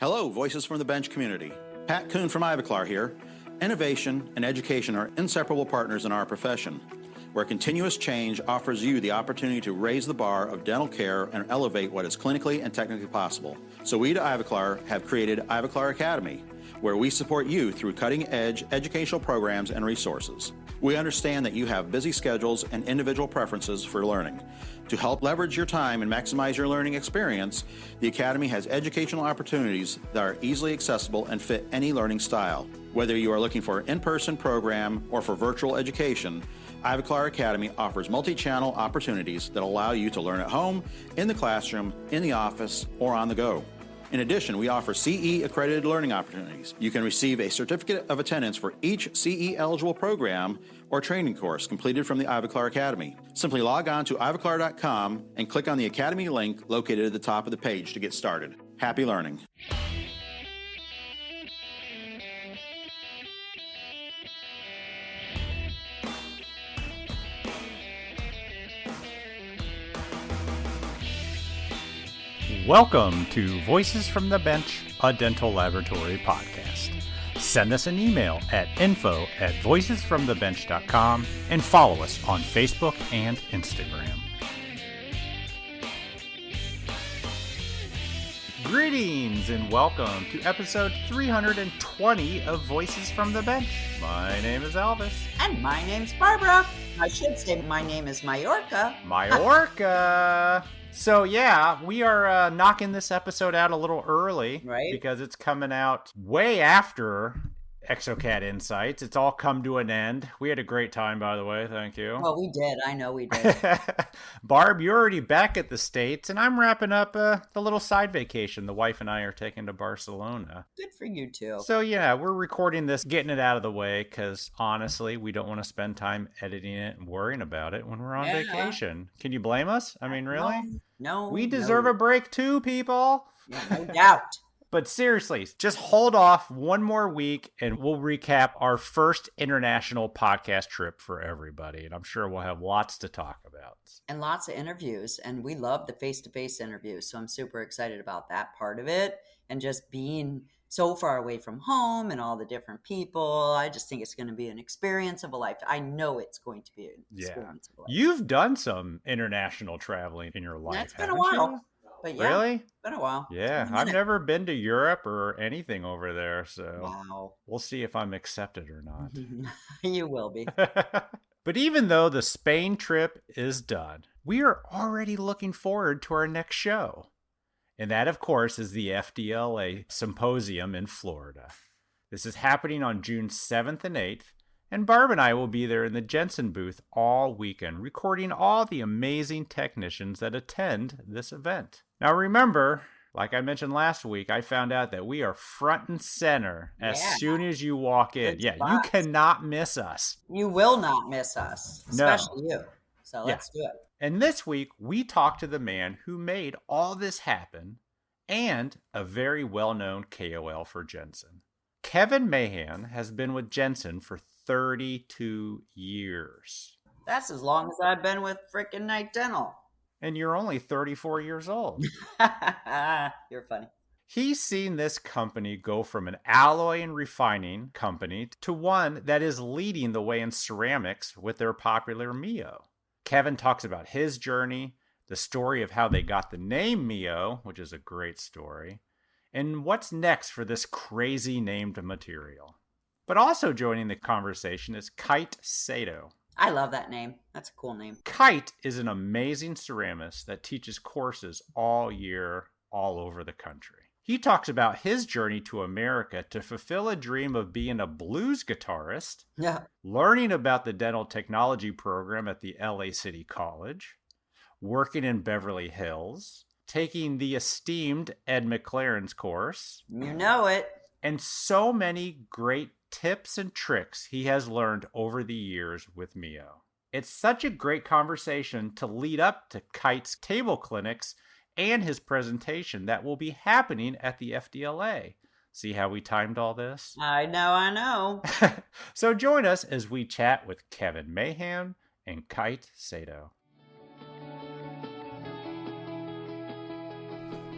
Hello, Voices from the Bench community. Pat Kuhn from Ivoclar here. Innovation and education are inseparable partners in our profession, where continuous change offers you the opportunity to raise the bar of dental care and elevate what is clinically and technically possible. So we at Ivoclar have created Ivoclar Academy, where we support you through cutting-edge educational programs and resources. We understand that you have busy schedules and individual preferences for learning. To help leverage your time and maximize your learning experience, the Academy has educational opportunities that are easily accessible and fit any learning style. Whether you are looking for an in-person program or for virtual education, Ivoclar Academy offers multi-channel opportunities that allow you to learn at home, in the classroom, in the office, or on the go. In addition, we offer CE-accredited learning opportunities. You can receive a certificate of attendance for each CE-eligible program or training course completed from the Ivoclar Academy. Simply log on to ivoclar.com and click on the Academy link located at the top of the page to get started. Happy learning. Welcome to Voices from the Bench, a dental laboratory podcast. Send us an email at info@voicesfromthebench.com and follow us on Facebook and Instagram. Greetings and welcome to episode 320 of Voices from the Bench. My name is Elvis. And my name's Barbara. I should say my name is Majorca. Majorca! So yeah, we are knocking this episode out a little early, right? Because it's coming out way after Exocat Insights. It's all come to an end. We had a great time, by the way. Thank you. Well, we did. I know we did. Barb, you're already back at the States, and I'm wrapping up the little side vacation the wife and I are taking to Barcelona. Good for you, too. So yeah, we're recording this, getting it out of the way, because honestly, we don't want to spend time editing it and worrying about it when we're on vacation. Can you blame us? I mean, really? No. We deserve a break too, people. Yeah, no doubt. But seriously, just hold off one more week and we'll recap our first international podcast trip for everybody. And I'm sure we'll have lots to talk about. And lots of interviews. And we love the face-to-face interviews. So I'm super excited about that part of it. And just being so far away from home and all the different people. I just think it's going to be an experience of a lifetime. I know it's going to be an experience of a lifetime. You've done some international traveling in your life. That's been a while. You? But yeah, really? It's been a while. Yeah, I've never been to Europe or anything over there, so we'll see if I'm accepted or not. You will be. But even though the Spain trip is done, we are already looking forward to our next show. And that, of course, is the FDLA Symposium in Florida. This is happening on June 7th and 8th. And Barb and I will be there in the Jensen booth all weekend, recording all the amazing technicians that attend this event. Now remember, like I mentioned last week, I found out that we are front and center as soon as you walk in. You cannot miss us. You will not miss us, especially you. So let's do it. And this week, we talked to the man who made all this happen and a very well-known KOL for Jensen. Kevin Mahan has been with Jensen for 32 years. That's as long as I've been with frickin' Night Dental. And you're only 34 years old. You're funny. He's seen this company go from an alloy and refining company to one that is leading the way in ceramics with their popular MIYO. Kevin talks about his journey, the story of how they got the name MIYO, which is a great story, and what's next for this crazy named material. But also joining the conversation is Kite Saito. I love that name. That's a cool name. Kite is an amazing ceramist that teaches courses all year, all over the country. He talks about his journey to America to fulfill a dream of being a blues guitarist, learning about the dental technology program at the LA City College, working in Beverly Hills, taking the esteemed Ed McLaren's course. You know it. And so many great tips and tricks he has learned over the years with MIYO. It's such a great conversation to lead up to Kite's table clinics and his presentation that will be happening at the FDLA. See how we timed all this? I know. So join us as we chat with Kevin Mahan and Kite Saito.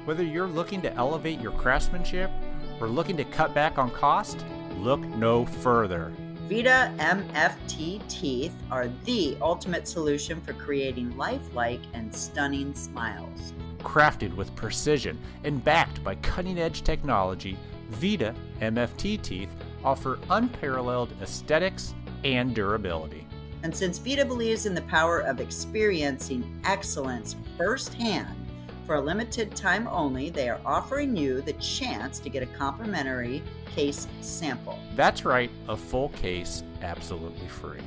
Whether you're looking to elevate your craftsmanship or looking to cut back on cost, look no further. Vita MFT teeth are the ultimate solution for creating lifelike and stunning smiles. Crafted with precision and backed by cutting-edge technology, Vita MFT teeth offer unparalleled aesthetics and durability. And since Vita believes in the power of experiencing excellence firsthand, for a limited time only, they are offering you the chance to get a complimentary case sample. That's right, a full case absolutely free.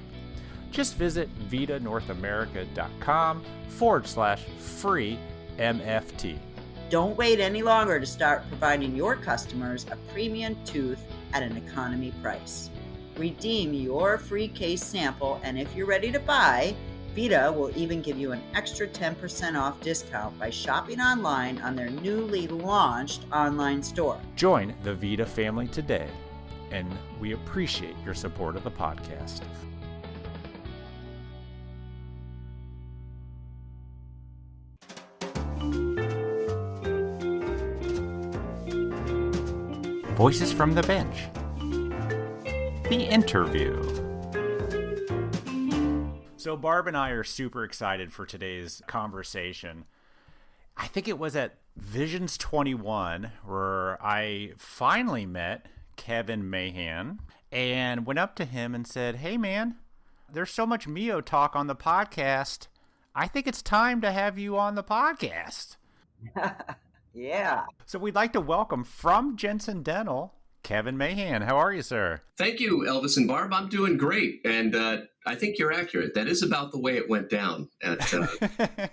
Just visit vitanorthamerica.com/free MFT. Don't wait any longer to start providing your customers a premium tooth at an economy price. Redeem your free case sample, and if you're ready to buy, Vita will even give you an extra 10% off discount by shopping online on their newly launched online store. Join the Vita family today, and we appreciate your support of the podcast. Voices from the Bench. The interview. So Barb and I are super excited for today's conversation. I think it was at Visions 21 where I finally met Kevin Mahan and went up to him and said, "Hey man, there's so much MIYO talk on the podcast. I think it's time to have you on the podcast." Yeah. So we'd like to welcome from Jensen Dental, Kevin Mahan. How are you, sir? Thank you, Elvis and Barb. I'm doing great. And I think you're accurate. That is about the way it went down at the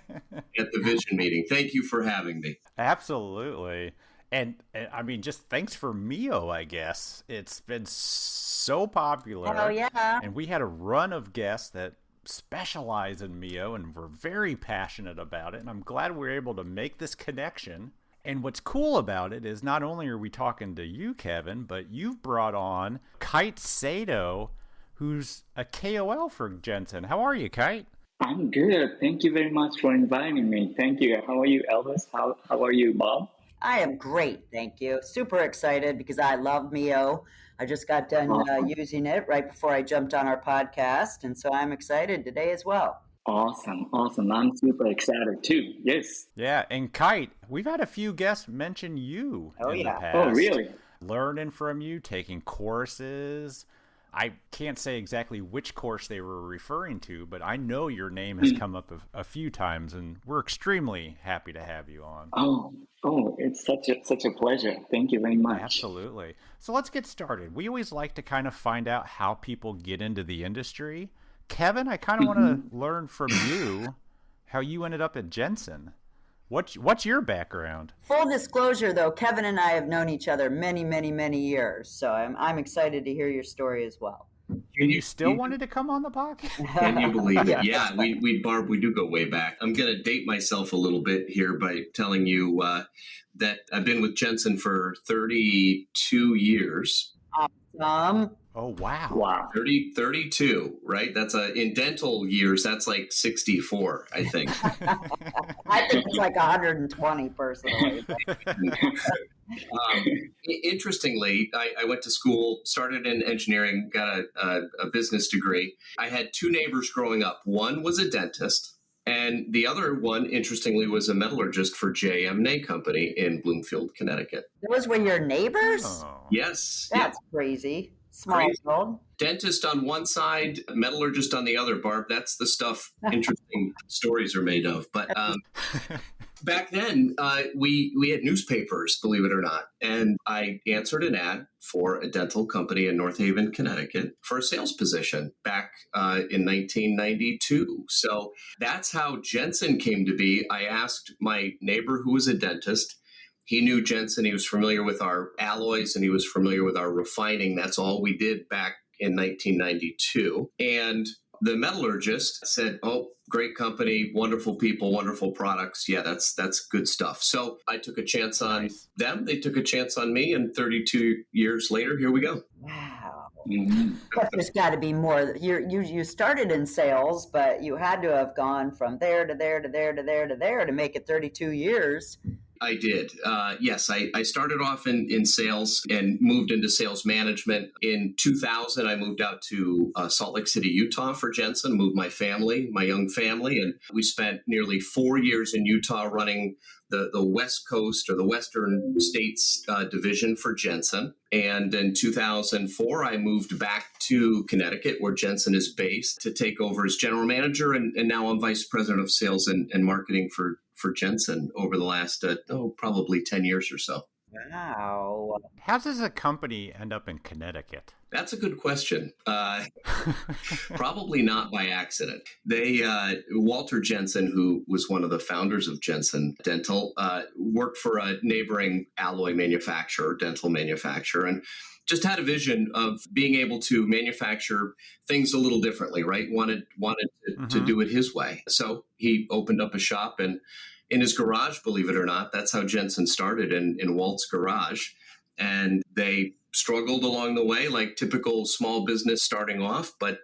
Vision meeting. Thank you for having me. Absolutely. And I mean, just thanks for MIYO, I guess. It's been so popular. Oh, yeah. And we had a run of guests that specialize in MIYO and we're very passionate about it. And I'm glad we were able to make this connection. And what's cool about it is not only are we talking to you, Kevin, but you've brought on Kite Saito, who's a KOL for Jensen. How are you, Kite? I'm good. Thank you very much for inviting me. Thank you. How are you, Elvis? How are you, Bob? I am great, thank you. Super excited because I love MIYO. I just got done using it right before I jumped on our podcast, and so I'm excited today as well. Awesome. I'm super excited too. Yes. Yeah, and Kite, we've had a few guests mention you in the past. Oh, really? Learning from you, taking courses. I can't say exactly which course they were referring to, but I know your name has come up a few times, and we're extremely happy to have you on. Oh, it's such a pleasure. Thank you very much. Absolutely. So let's get started. We always like to kind of find out how people get into the industry. Kevin, I kind of want to learn from you how you ended up at Jensen. What's your background? Full disclosure, though, Kevin and I have known each other many, many, many years, so I'm excited to hear your story as well. And you still wanted to come on the podcast? Can you believe it? Yeah, we Barb, we do go way back. I'm going to date myself a little bit here by telling you that I've been with Jensen for 32 years. Awesome. Oh, wow. Wow. 32, right? That's in dental years, that's like 64, I think. I think it's like 120 personally. Interestingly, I went to school, started in engineering, got a business degree. I had two neighbors growing up. One was a dentist, and the other one, interestingly, was a metallurgist for J.M. Nay Company in Bloomfield, Connecticut. Those were your neighbors? Oh. Yes. That's crazy. Small world. Dentist on one side, metallurgist on the other, Barb. That's the stuff interesting stories are made of. But back then, we had newspapers, believe it or not. And I answered an ad for a dental company in North Haven, Connecticut for a sales position back in 1992. So that's how Jensen came to be. I asked my neighbor who was a dentist. He knew Jensen. He was familiar with our alloys and he was familiar with our refining. That's all we did back in 1992. And the metallurgist said, "Oh, great company, wonderful people, wonderful products. Yeah, that's good stuff." So I took a chance on them. They took a chance on me. And 32 years later, here we go. Wow. Mm-hmm. There's got to be more. You started in sales, but you had to have gone from there to there to there to there to there to make it 32 years. I did. Yes, I started off in sales and moved into sales management. In 2000, I moved out to Salt Lake City, Utah for Jensen, moved my family, my young family, and we spent nearly 4 years in Utah running the West Coast or the Western States division for Jensen. And in 2004, I moved back to Connecticut, where Jensen is based, to take over as general manager. And now I'm vice president of sales and marketing for Jensen over the last, probably 10 years or so. Wow. How does a company end up in Connecticut? That's a good question. Probably not by accident. Walter Jensen, who was one of the founders of Jensen Dental, worked for a neighboring alloy manufacturer, dental manufacturer, and just had a vision of being able to manufacture things a little differently, right? Wanted to do it his way. So he opened up a shop and in his garage, believe it or not. That's how Jensen started, in Walt's garage. And they struggled along the way, like typical small business starting off, but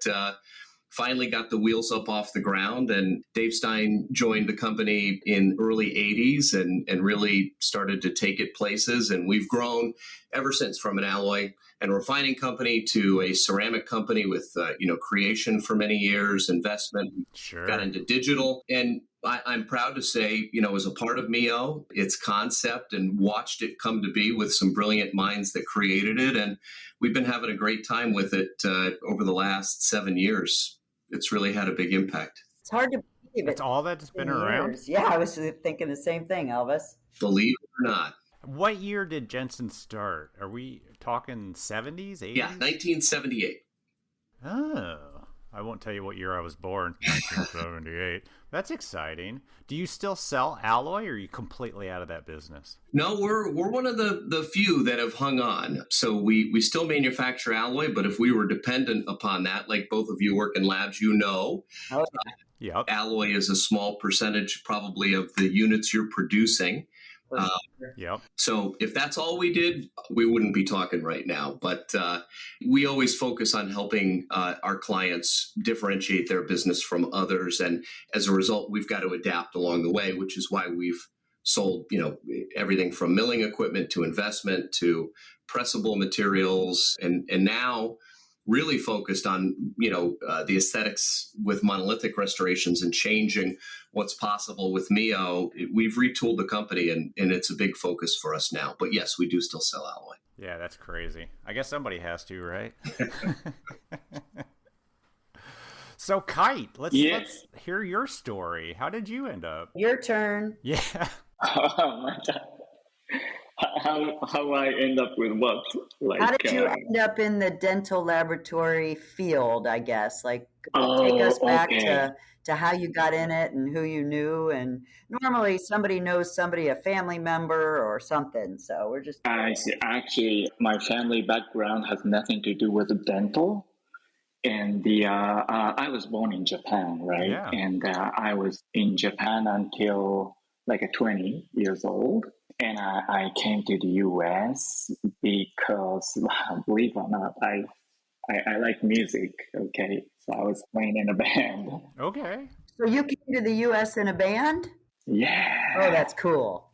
finally got the wheels up off the ground. And Dave Stein joined the company in early 80s and really started to take it places. And we've grown ever since, from an alloy and refining company to a ceramic company with creation for many years, investment. Sure. Got into digital. And I'm proud to say, as a part of MIYO, its concept, and watched it come to be with some brilliant minds that created it. And we've been having a great time with it over the last 7 years. It's really had a big impact. It's hard to believe That's all that's been around? Yeah, I was thinking the same thing, Elvis. Believe it or not. What year did Jensen start? Are we talking 70s, 80s? Yeah, 1978. Oh, I won't tell you what year I was born. 1978. That's exciting. Do you still sell alloy, or are you completely out of that business? No, we're one of the few that have hung on. So we still manufacture alloy, but if we were dependent upon that, like both of you work in labs, Yep. Alloy is a small percentage probably of the units you're producing. Yep. So if that's all we did, we wouldn't be talking right now. But we always focus on helping our clients differentiate their business from others. And as a result, we've got to adapt along the way, which is why we've sold, everything from milling equipment to investment to pressable materials. And now really focused on, the aesthetics with monolithic restorations and changing what's possible with MIYO. We've retooled the company and it's a big focus for us now. But yes, we do still sell alloy. Yeah, that's crazy. I guess somebody has to, right? So, Kite, let's hear your story. How did you end up? Your turn. Yeah. Oh my God. How I end up with what? How did you end up in the dental laboratory field, I guess? Take us back to how you got in it and who you knew. And normally somebody knows somebody, a family member or something. So we're just... I see. Actually, my family background has nothing to do with dental. And I was born in Japan, right? Yeah. And I was in Japan until 20 years old. And I came to the U.S. because, believe it or not, I like music, okay? So I was playing in a band. Okay. So you came to the U.S. in a band? Yeah. Oh, that's cool.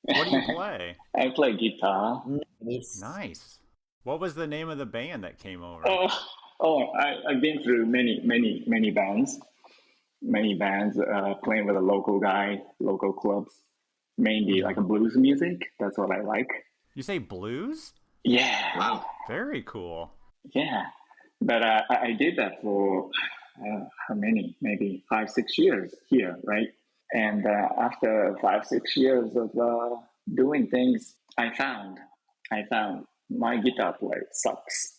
What do you play? I play guitar. Nice. What was the name of the band that came over? I've been through many bands. Many bands, playing with a local clubs. Mainly like a blues music. That's what I like. You say blues? Yeah. Wow. Very cool. Yeah. But I did that for how many? Maybe 5-6 years here, right? And after 5-6 years of doing things, I found my guitar player sucks.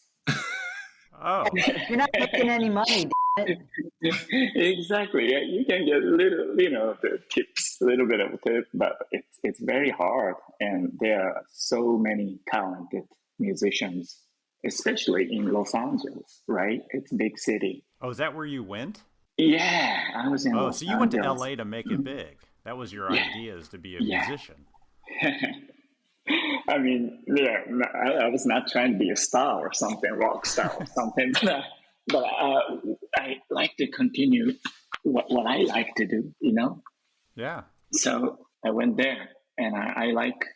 Oh. You're not making any money. Exactly. Yeah, you can get a little, the tips, a little bit of a tip, but it's very hard. And there are so many talented musicians, especially in Los Angeles, right? It's a big city. Oh, is that where you went? Yeah, I was in Los Angeles. So you went to LA to make it big. That was your idea, is to be a musician. I mean, I was not trying to be a star or something, rock star or something. But I like to continue what I like to do, Yeah. So I went there and I like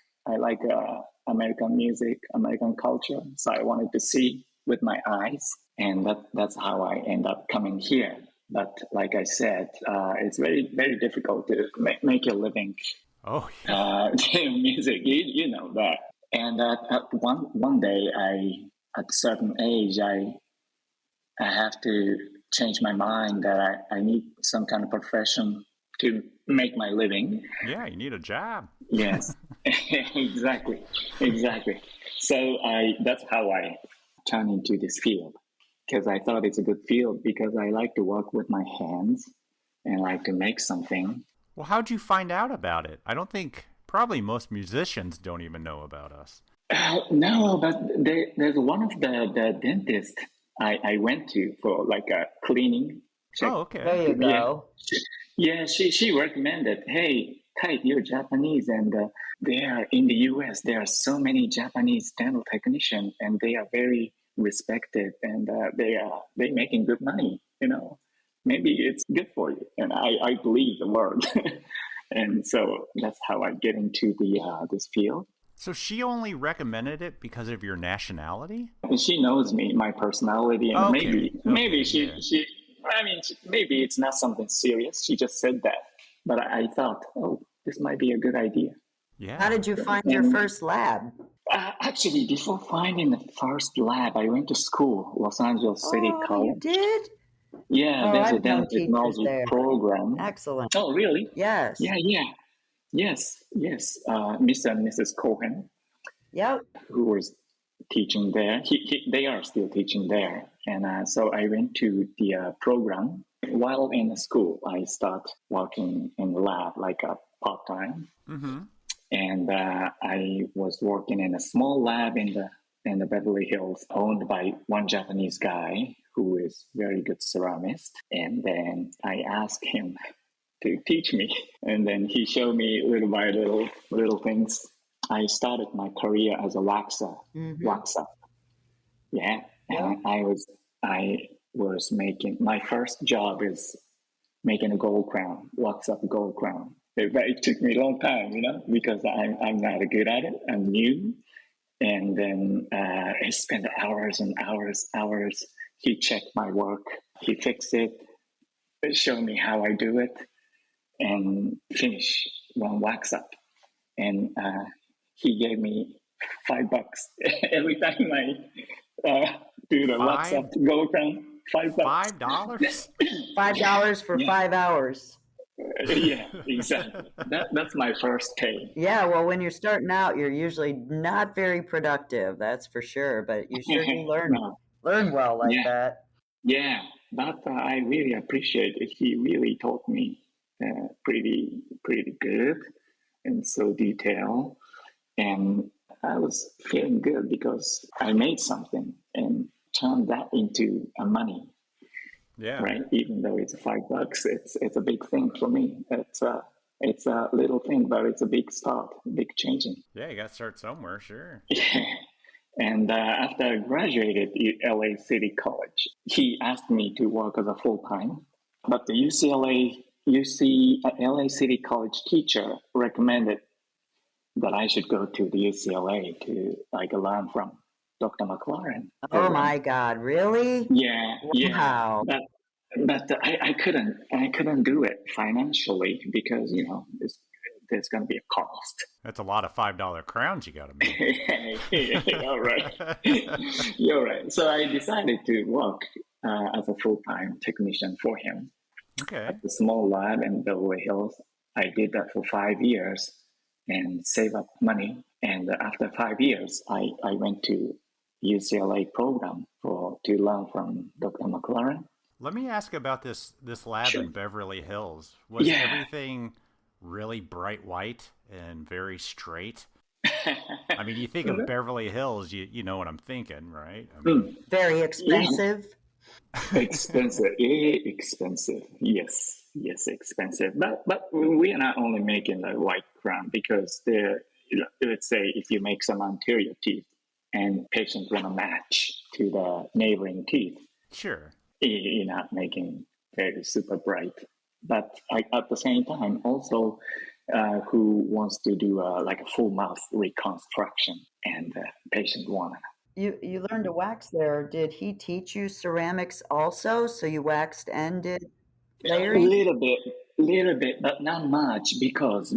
American music, American culture. So I wanted to see with my eyes, and that's how I end up coming here. But like I said, it's very, very difficult to make a living Oh, doing music. You know that. And at one day, at a certain age, I have to change my mind that I need some kind of profession to make my living. yeah, you need a job. Yes, exactly. So that's how I turned into this field, because I thought it's a good field because I like to work with my hands and I like to make something. Well, how'd you find out about it? I don't think probably most musicians don't even know about us. No, but there's one of the dentists I went to for like a cleaning check. Oh, okay. There you go. Yeah, she recommended, hey, Kite, you're Japanese, and there in the U.S. there are so many Japanese dental technicians, and they are very respected, and they making good money. You know, maybe it's good for you, and I believe the word, and so that's how I get into the this field. So she only recommended it because of your nationality? And she knows me, my personality, and maybe yeah. she. I mean, maybe it's not something serious. She just said that, but I thought, oh, this might be a good idea. Yeah. How did you find your first lab? Actually, before finding the first lab, I went to school, Los Angeles City College. You did? Yeah, there's a dental technology program. Excellent. Oh, really? Yes. Yeah. Yes. Mr. and Mrs. Cohen. Yep. Who was teaching there. They are still teaching there. And so I went to the program. While in the school, I start working in the lab like a part-time. Mm-hmm. And I was working in a small lab in the Beverly Hills, owned by one Japanese guy who is very good ceramist. And then I asked him to teach me, and then he showed me little by little things. I started my career as a waxer. Yeah, and I was making my first job is making a gold crown, wax up gold crown. It took me a long time, because I'm not good at it. I'm new. And then I spent hours and hours. He checked my work. He fixed it, showed me how I do it, and finish one wax up. And he gave me $5 every time I do the wax up gold crown. $5. $5? $5 for 5 hours. Yeah, exactly. That's my first pay. Yeah, well, when you're starting out, you're usually not very productive, that's for sure. But you sure do learn well like that. Yeah, but I really appreciate it. He really taught me pretty good and so detailed. And I was feeling good because I made something and turned that into money. Yeah. Right. Even though it's $5, it's a big thing for me. It's a little thing, but it's a big start, big changing. Yeah, you got to start somewhere, sure. Yeah. And after I graduated at LA City College, he asked me to work as a full-time, but the LA City College teacher recommended that I should go to the UCLA to learn from Dr. McLaren. Oh my God! Really? Yeah. Wow. Yeah. But I couldn't do it financially because there's going to be a cost. That's a lot of $5 crowns you got to make. All right. You're right. So I decided to work as a full-time technician for him. Okay. At the small lab in Beverly Hills. I did that for 5 years and save up money. And after 5 years, I went to UCLA program to learn from Dr. McLaren. Let me ask about this lab Sure. in Beverly Hills. Was everything really bright white and very straight? I mean, you think of Beverly Hills, you know what I'm thinking, right? I mean, very expensive. Expensive. Yes, expensive. But we are not only making the white crown because let's say if you make some anterior teeth and patient want to match to the neighboring teeth. Sure. You're not making very super bright. But at the same time, also who wants to do like a full mouth reconstruction, and the patient wanted. You learned to wax there. Did he teach you ceramics also? So you waxed and did layering? Little bit, but not much because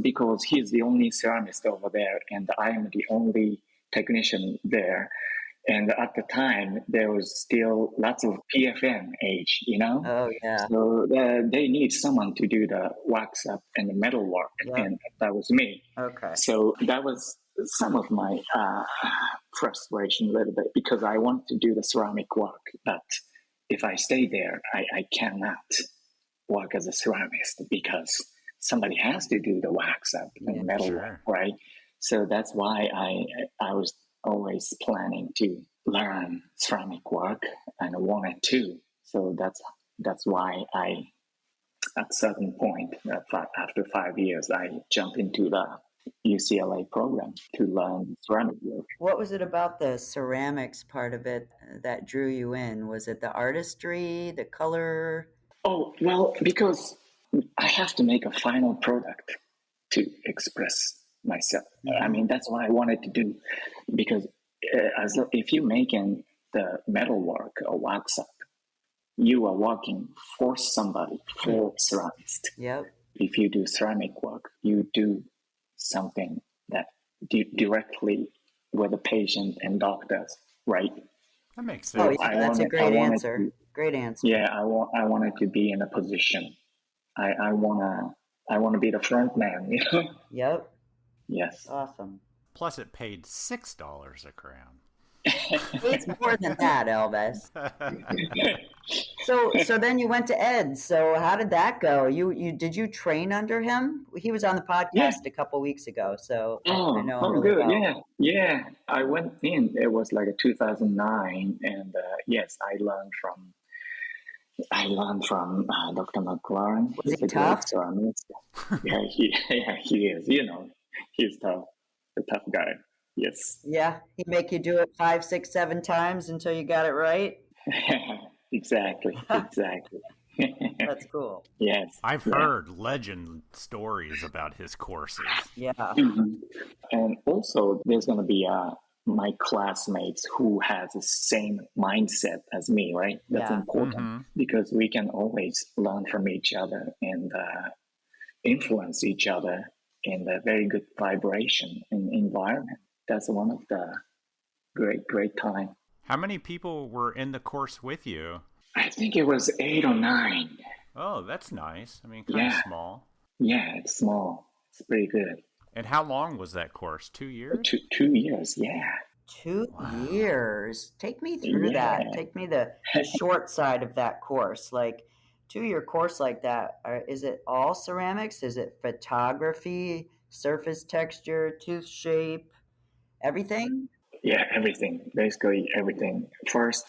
he's the only ceramist over there, and I am the only technician there. And at the time, there was still lots of PFM age, Oh, yeah. So they need someone to do the wax up and the metal work, and that was me. Okay. So that was some of my frustration a little bit because I want to do the ceramic work, but if I stay there, I cannot work as a ceramist because somebody has to do the wax up and metal work, right? So that's why I was always planning to learn ceramic work and I wanted to. So that's why at certain point, after 5 years, I jumped into the UCLA program to learn ceramic work. What was it about the ceramics part of it that drew you in? Was it the artistry, the color? Oh, well, because I have to make a final product to express myself. I mean, that's what I wanted to do because if you're making the metal work or wax up, you are working for somebody, for ceramist. Yep. If you do ceramic work, you do something that directly with the patient and doctors, right? That makes sense. Oh, yeah, that's a great answer. Great answer. Yeah, I wanted to be in a position. I wanna be the front man, Yep. Yes. Awesome. Plus, it paid $6 a crown. It's more than that, Elvis. So then you went to Ed. So how did that go? You did you train under him? He was on the podcast a couple weeks ago. So I know him really good. well. Yeah. I went in. It was like a 2009, and yes, I learned from Dr. McLaren. Was he tough? Yeah, he is. He's tough. A tough guy. Yes. Yeah, he make you do it 5, 6, 7 times until you got it right. Exactly. That's cool. Yes. I've heard legend stories about his courses. Yeah. Mm-hmm. And also, there's going to be my classmates who has the same mindset as me, right? That's important because we can always learn from each other and influence each other in a very good vibration and environment. That's one of the great time. How many people were in the course with you? I think it was 8 or 9. Oh, that's nice. I mean, kind of small. Yeah, it's small. It's pretty good. And how long was that course? 2 years? 2 years, yeah. 2 years. Take me through that. Take me the short side of that course. Like 2-year course like that. Is it all ceramics? Is it photography, surface texture, tooth shape, everything? Yeah, everything. Basically everything. First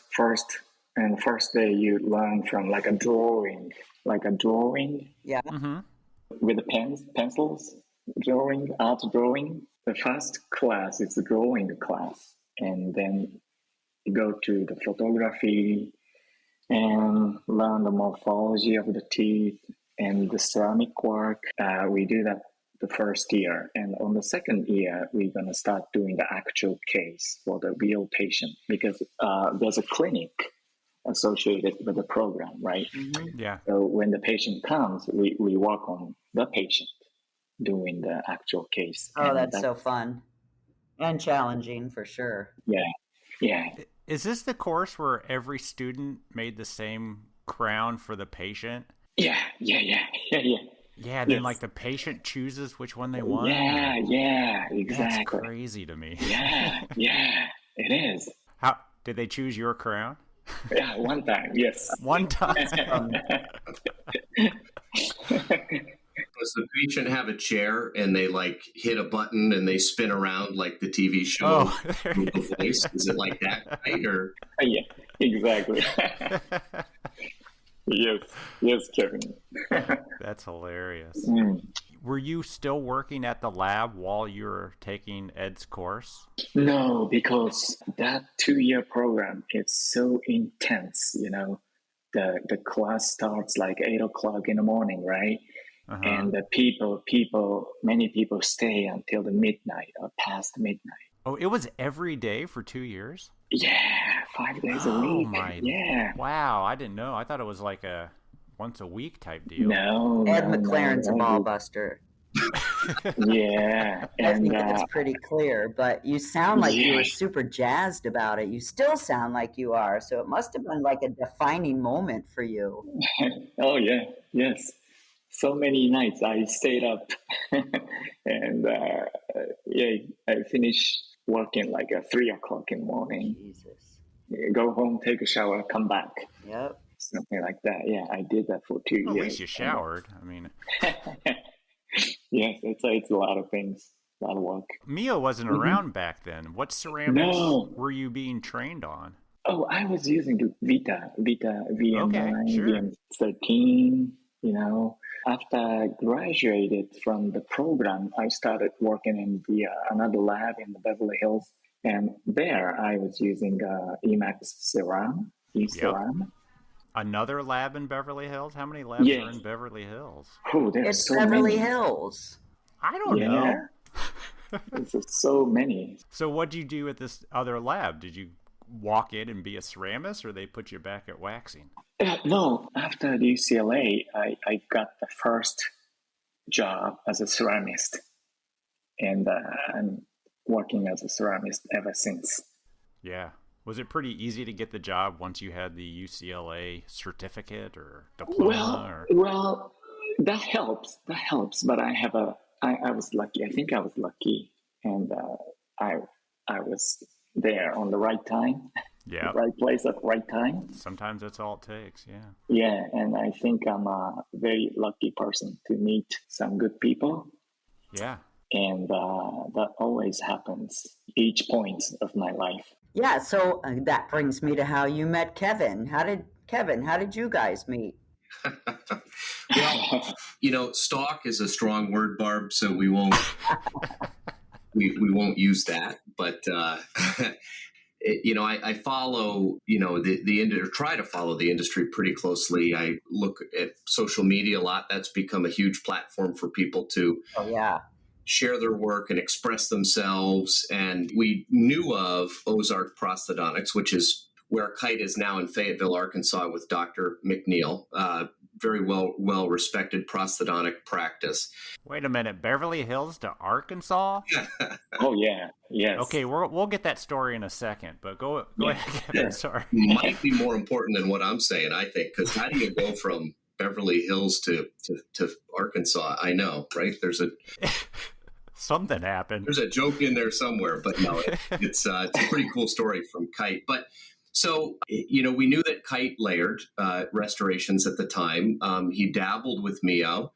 day you learn from like a drawing. Yeah. Mm-hmm. With the pencils, art drawing. The first class is the drawing class, and then you go to the photography and learn the morphology of the teeth and the ceramic work. We do that the first year, and on the second year we're going to start doing the actual case for the real patient because there's a clinic associated with the program, right? Mm-hmm. Yeah. So when the patient comes, we work on the patient doing the actual case. Oh, that's so fun and challenging for sure. Yeah. Is this the course where every student made the same crown for the patient? Yeah. Yeah, and then like the patient chooses which one they want. Yeah, exactly. That's crazy to me. Yeah, it is. How did they choose your crown? Yeah, one time, yes. One time. Does the patient have a chair and they like hit a button and they spin around like the TV show? The Voice? Is it like that, right? Or yeah, exactly. Yes, Kevin. That's hilarious. Mm. Were you still working at the lab while you were taking Ed's course? No, because that 2-year program is so intense. The class starts like 8 o'clock in the morning, right? And the many people stay until the midnight or past midnight. Oh, it was every day for 2 years? Yeah, 5 days a week. Yeah. Wow, I didn't know. I thought it was like a once a week type deal. No. Ed McLaren's a ball buster. Yeah. I think that's pretty clear, but you sound like you were super jazzed about it. You still sound like you are. So it must have been like a defining moment for you. Oh, yeah. Yes. So many nights I stayed up and I finished working like at 3 o'clock in the morning. Jesus. Go home, take a shower, come back. Yep. Something like that. Yeah, I did that for 2 years. At least you showered. I mean, yes, it's a lot of things, a lot of work. MIYO wasn't around back then. What ceramics were you being trained on? Oh, I was using the Vita VM9, sure. VM13, you know. After I graduated from the program, I started working in another lab in the Beverly Hills. And there I was using Emax Ceram. Another lab in Beverly Hills? How many labs are in Beverly Hills? Oh, there's it's so Beverly many. Hills. I don't know. There's so many. So what did you do at this other lab? Did you walk in and be a ceramist, or they put you back at waxing? No, after the UCLA, I got the first job as a ceramist. And I'm working as a ceramist ever since. Yeah. Was it pretty easy to get the job once you had the UCLA certificate or diploma? Well, that helps. But I was lucky. I think I was lucky, and I was there on the right time. Yeah. Right place at the right time. Sometimes that's all it takes. Yeah. Yeah, and I think I'm a very lucky person to meet some good people. Yeah. And that always happens each point of my life. Yeah, so that brings me to how you met Kevin. How did you guys meet? Well, stalk is a strong word, Barb, so we won't we won't use that. But I follow the industry, try to follow the industry pretty closely. I look at social media a lot. That's become a huge platform for people to share their work and express themselves. And we knew of Ozark Prosthodontics, which is where Kite is now in Fayetteville, Arkansas, with Dr. McNeil. Very well respected prosthodontic practice. Wait a minute, Beverly Hills to Arkansas? Oh yeah, yes. Okay, we'll get that story in a second, but go ahead, Kevin. Sorry. Might be more important than what I'm saying, I think, because how do you go from Beverly Hills to Arkansas? I know, right? There's something happened. There's a joke in there somewhere, but no, it's a pretty cool story from Kite. But so, we knew that Kite layered restorations at the time. He dabbled with MIYO,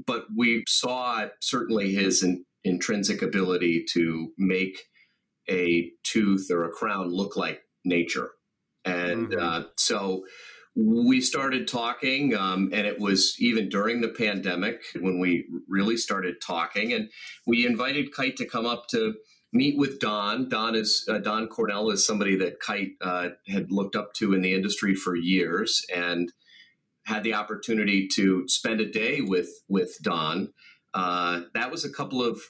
but we saw certainly his intrinsic ability to make a tooth or a crown look like nature. And so we started talking, and it was even during the pandemic when we really started talking. And we invited Kite to come up to meet with Don. Don Cornell is somebody that Kite had looked up to in the industry for years, and had the opportunity to spend a day with Don. That was a couple of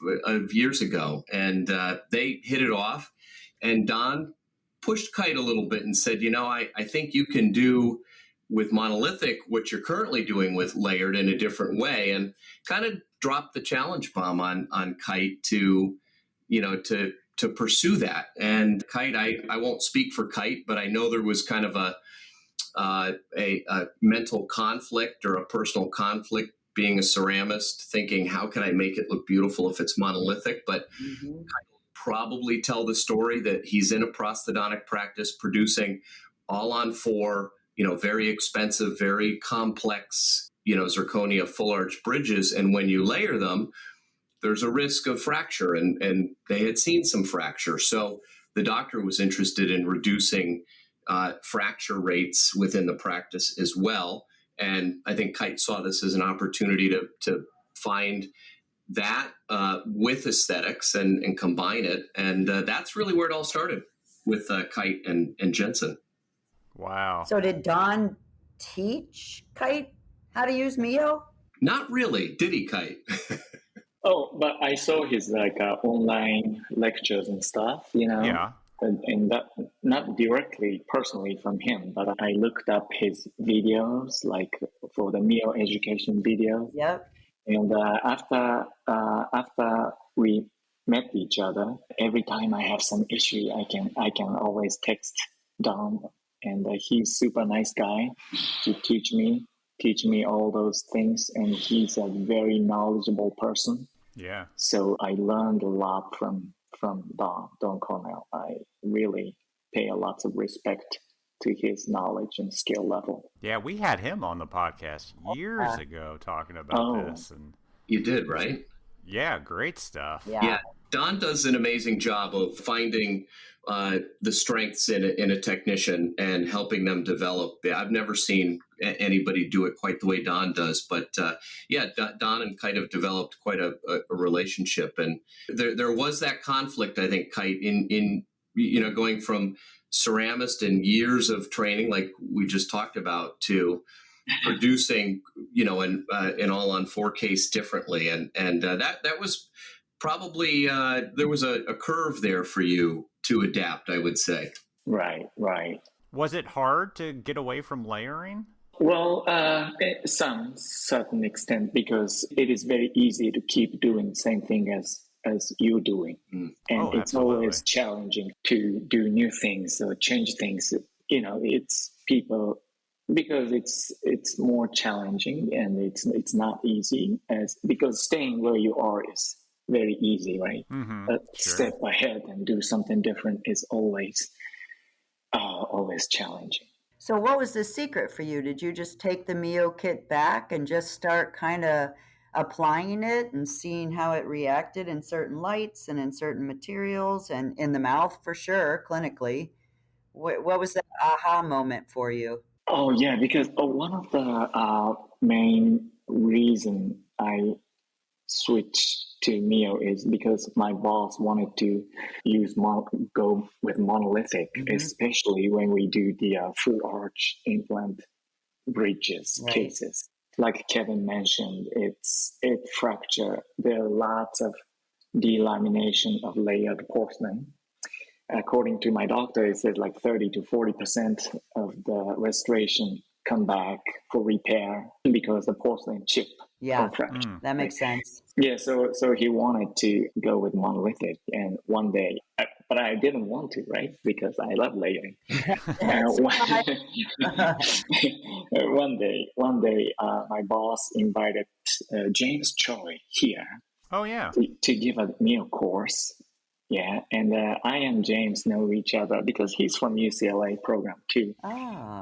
years ago, and they hit it off. And Don pushed Kite a little bit and said, I think you can do with monolithic what you're currently doing with layered in a different way, and kind of dropped the challenge bomb on Kite to pursue that. And Kite, I won't speak for Kite, but I know there was kind of a mental conflict or a personal conflict being a ceramist, thinking, how can I make it look beautiful if it's monolithic? But Kite will probably tell the story that he's in a prosthodontic practice producing all on four, very expensive, very complex, zirconia full arch bridges. And when you layer them, there's a risk of fracture, and they had seen some fracture. So the doctor was interested in reducing fracture rates within the practice as well. And I think Kite saw this as an opportunity to find that with aesthetics and combine it. And that's really where it all started with Kite and Jensen. Wow. So did Don teach Kite how to use MIYO? Not really, did he, Kite? Oh, but I saw his like online lectures and stuff, Yeah. and that not directly personally from him, but I looked up his videos, like for the MIYO education video. Yep. And after we met each other, every time I have some issue, I can always text Don, and he's super nice guy to teach me all those things, and he's a very knowledgeable person. Yeah. So I learned a lot from Don Cornell. I really pay a lot of respect to his knowledge and skill level. Yeah, we had him on the podcast years ago talking about this. And You did, right? yeah, great stuff. Yeah. Don does an amazing job of finding the strengths in a technician and helping them develop. I've never seen anybody do it quite the way Don does, but Don and Kite have developed quite a relationship. And there was that conflict, I think, Kite, in going from ceramist and years of training, like we just talked about, to producing, and all on 4Ks differently. And that was probably, there was a curve there for you to adapt, I would say. Right. Was it hard to get away from layering? Well, some certain extent, because it is very easy to keep doing the same thing as you're doing. And it's always challenging to do new things or change things. It's people, because it's more challenging, and it's not easy, because staying where you are is very easy, right? Mm-hmm. But Sure. step ahead and do something different is always challenging. So what was the secret for you? Did you just take the MIYO kit back and just start kind of applying it and seeing how it reacted in certain lights and in certain materials and in the mouth for sure, clinically? What was that aha moment for you? Oh yeah, because one of the main reason I switched to MIYO is because my boss wanted to go with monolithic, especially when we do the full arch implant bridges cases. Like Kevin mentioned, it fracture. There are lots of delamination of layered porcelain. According to my doctor, it said like 30 to 40% of the restoration come back for repair because the porcelain chip. Yeah, that makes sense. Yeah, so he wanted to go with monolithic, and one day, but I didn't want to, right? Because I love layering. One day, my boss invited James Choi here. Oh yeah. To give a MIYO course. Yeah, and I and James know each other because he's from UCLA program too.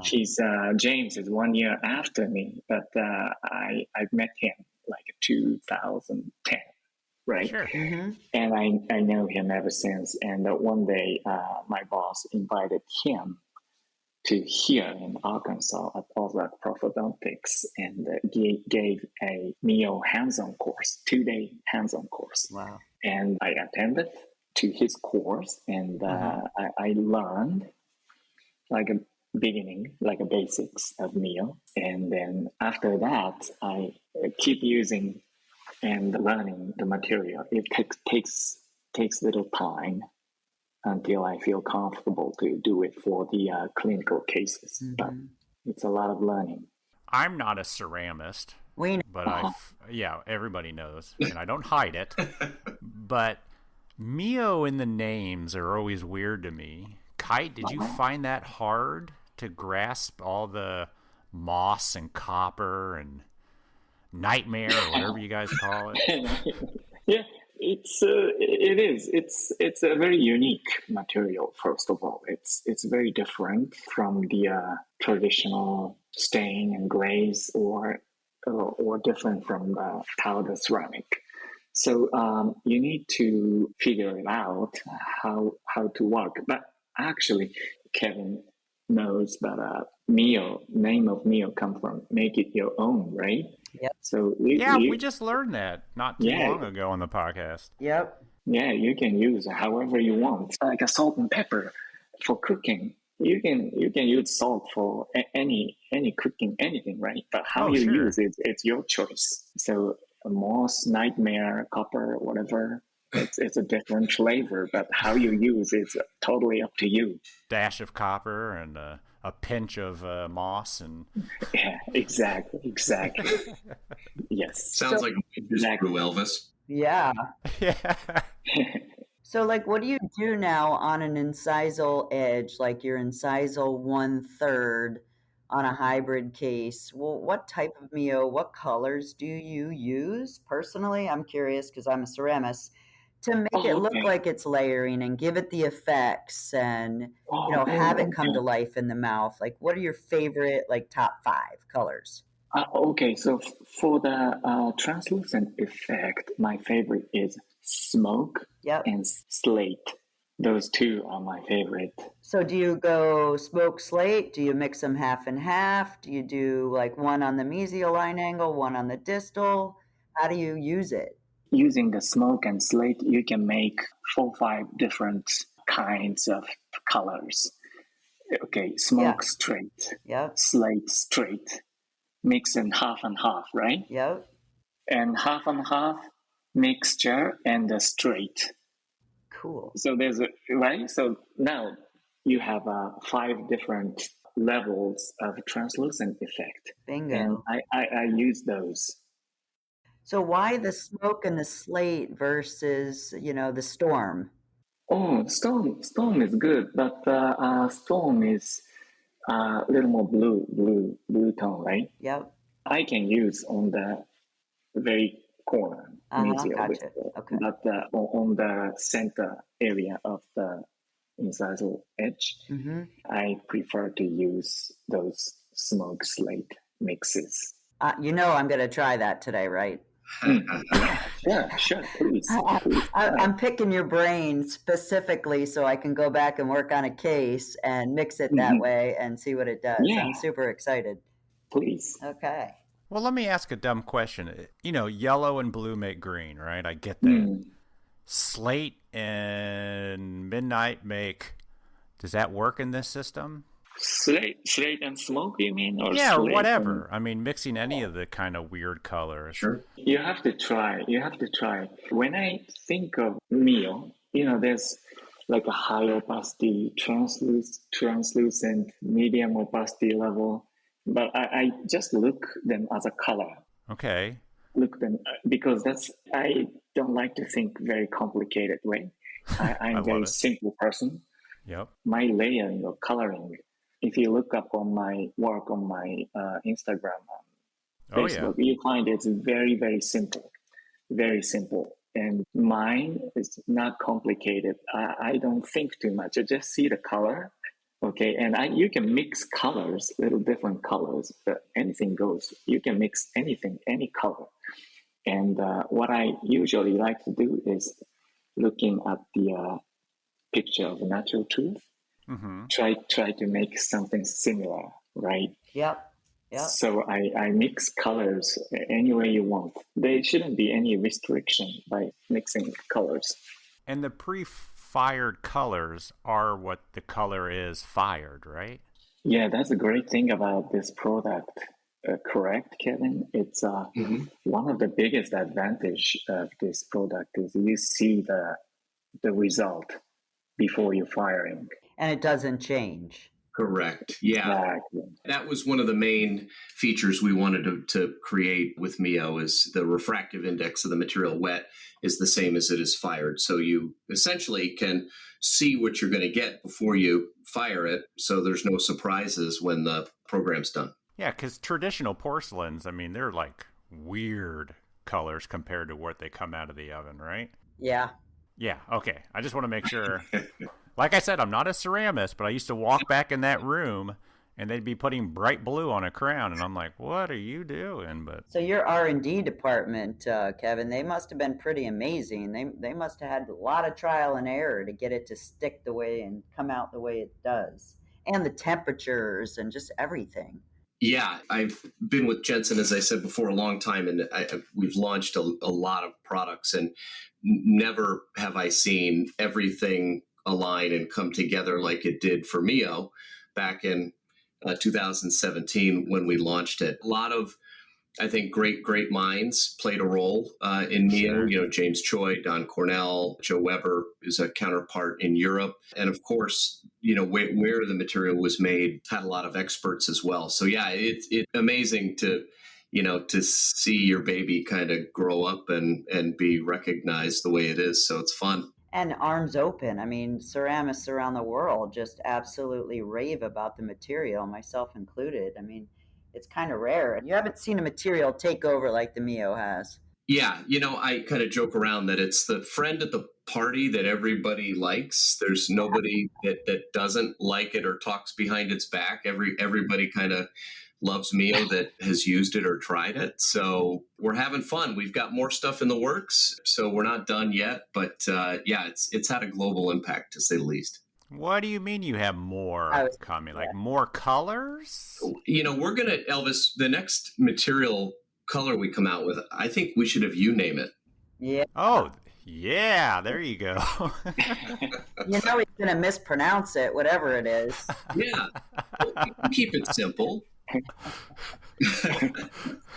James is 1 year after me, but I've met him like 2010, right? Sure. And I know him ever since. And one day, my boss invited him to here in Arkansas at Ozark Prosthodontics, and gave a MIYO hands-on course, 2-day hands-on course. Wow. And I attended to his course, and I learned like a beginning, like a basics of MIYO. And then after that, I keep using and learning the material. It takes little time until I feel comfortable to do it for the clinical cases. But it's a lot of learning. I'm not a ceramist, but everybody knows, and I don't hide it. But MIYO in the names are always weird to me. Kite, did you find that hard to grasp all the moss and copper and nightmare or whatever you guys call it? Yeah, it is. It's a very unique material. First of all, it's very different from the traditional stain and glaze, or different from the powder ceramic. So you need to figure it out how to work. But actually, Kevin knows that MIYO, name of MIYO come from make it your own, right? Yep. So we just learned that not too long ago on the podcast. Yep. Yeah, you can use however you want, like a salt and pepper for cooking. you can use salt for any cooking, anything, right? But how Oh, you sure. use it, it's your choice. So moss, nightmare, copper, whatever, it's a different flavor. But how you use it's totally up to you. Dash of copper and a pinch of moss and Yeah, exactly. Yes. Sounds like Exactly. brew, Elvis. Yeah. yeah. So, like, what do you do now on an incisal edge, like your incisal 1/3 on a hybrid case? Well, what type of MIYO, what colors do you use? Personally, I'm curious because I'm a ceramist to make it look Okay. like it's layering and give it the effects and, have it come Okay. to life in the mouth. Like, what are your favorite, like, top 5 colors? Okay, so for the translucent effect, my favorite is smoke Yep. and slate. Those two are my favorite. So do you go smoke slate? Do you mix them half and half? Do you do like one on the mesial line angle, one on the distal? How do you use it? Using the smoke and slate, you can make 4-5 different kinds of colors. Okay, smoke straight, Yep. slate straight, mix in half and half, right? Yep. And half mixture and the straight. Cool. So there's right. So now you have 5 different levels of translucent effect, Bingo. and I use those. So why the smoke and the slate versus, the storm? Oh, storm is good, but storm is a little more blue tone, right? Yep. I can use on the very corner, mesial Gotcha. distal, Okay. but on the center area of the incisal edge, Mm-hmm. I prefer to use those smoke slate mixes. I'm going to try that today, right? Sure, please. I'm picking your brain specifically so I can go back and work on a case and mix it that way and see what it does. Yeah. I'm super excited. Please. Okay. Well, let me ask a dumb question. Yellow and blue make green, right? I get that. Slate and midnight make. Does that work in this system? Slate and smoke, you mean? Or yeah, or slate whatever. I mean, mixing any of the kind of weird colors. Sure. You have to try. When I think of MIYO, there's like a high opacity, translucent, medium opacity level. But I just look them as a color. Okay. Look them because I don't like to think very complicated way. I'm a very simple person. Yep. My layering or coloring. If you look up on my work on my Instagram, Facebook, you find it's very, very simple. Very simple. And mine is not complicated. I don't think too much. I just see the color. Okay, and you can mix colors, little different colors, but anything goes. You can mix anything, any color. And what I usually like to do is looking at the picture of natural truth. Mm-hmm. Try to make something similar, right? Yep. So I mix colors any way you want. There shouldn't be any restriction by mixing colors. And the pre-fired colors are what the color is fired, right? Yeah, that's a great thing about this product. Correct, Kevin? It's one of the biggest advantage of this product is you see the result before you're firing. And it doesn't change. Correct. Yeah. Exactly. That was one of the main features we wanted to create with MIYO is the refractive index of the material wet is the same as it is fired. So you essentially can see what you're going to get before you fire it. So there's no surprises when the program's done. Yeah, because traditional porcelains, I mean, they're like weird colors compared to what they come out of the oven, right? Yeah. Yeah, okay. I just want to make sure. Like I said, I'm not a ceramist, but I used to walk back in that room and they'd be putting bright blue on a crown, and I'm like, what are you doing? But so your R&D department, Kevin, they must have been pretty amazing. They must have had a lot of trial and error to get it to stick the way and come out the way it does. And the temperatures and just everything. Yeah, I've been with Jensen, as I said before, a long time, and we've launched a lot of products, and never have I seen everything align and come together like it did for MIYO back in 2017 when we launched it. A lot of, I think, great minds played a role in MIYO. Sure. You know, James Choi, Don Cornell, Joe Weber is a counterpart in Europe. And of course, you know, where the material was made had a lot of experts as well. So yeah, it's amazing to, you know, to see your baby kind of grow up and be recognized the way it is. So it's fun. And arms open. I mean, ceramists around the world just absolutely rave about the material, myself included. I mean, it's kind of rare. You haven't seen a material take over like the MIYO has. Yeah, you know, I kind of joke around that it's the friend at the party that everybody likes. There's nobody that doesn't like it or talks behind its back. Everybody kind of loves MIYO that has used it or tried it. So we're having fun. We've got more stuff in the works, so we're not done yet. But yeah, it's had a global impact, to say the least. What do you mean you have more coming? Like more colors? You know, we're going to, Elvis, the next material color we come out with, I think we should have you name it. Yeah. Oh, yeah, there you go. You know he's going to mispronounce it, whatever it is. Yeah, keep it simple.